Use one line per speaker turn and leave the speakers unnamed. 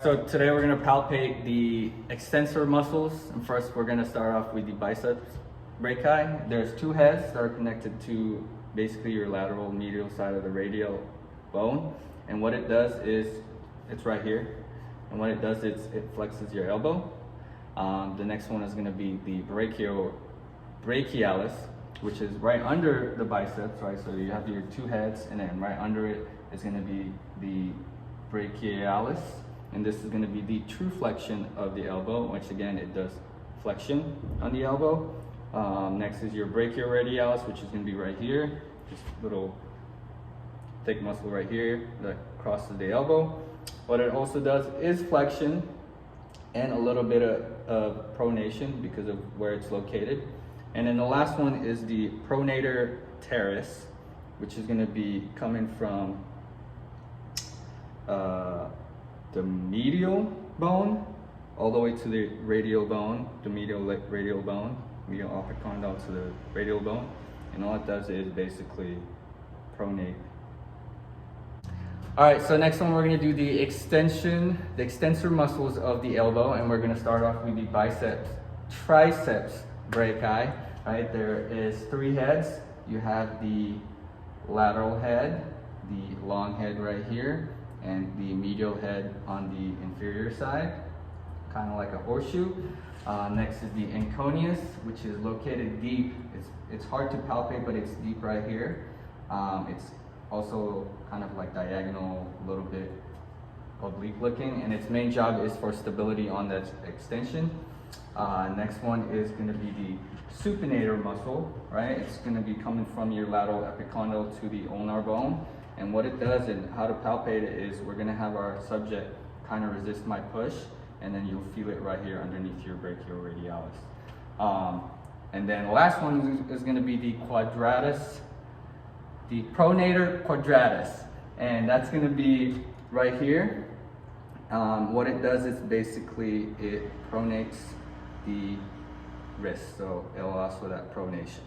So today we're going to palpate the extensor muscles, and first we're going to start off with the biceps brachii. There's two heads that are connected to basically your lateral medial side of the radial bone, and what it does is, it's right here, and what it does is it flexes your elbow. The next one is going to be the brachialis, which is right under the biceps, right? So you have your two heads, and then right under it is going to be the brachialis. And this is going to be the true flexion of the elbow, which again, it does flexion on the elbow. Next is your brachioradialis, which is going to be right here. This little thick muscle right here that crosses the elbow. What it also does is flexion and a little bit of pronation because of where it's located. And then the last one is the pronator teres, which is going to be coming from the medial bone all the way to the radial bone, the medial radial bone, medial opercondyle to the radial bone, and all it does is basically pronate. All right, so next one we're going to do the extensor muscles of the elbow, and we're going to start off with the triceps brachii. Right, there is three heads. You have the lateral head, the long head right here, and the medial head on the inferior side, kind of like a horseshoe. Next is the anconeus, which is located deep. It's hard to palpate, but it's deep right here. It's also kind of like diagonal, a little bit oblique looking, and its main job is for stability on that extension. Next one is going to be the supinator muscle, right? It's going to be coming from your lateral epicondyle to the ulnar bone. And what it does and how to palpate it is we're going to have our subject kind of resist my push, and then you'll feel it right here underneath your brachioradialis. And then the last one is going to be the quadratus, the pronator quadratus, and that's going to be right here. What it does is basically it pronates the wrist, so it allows for that pronation.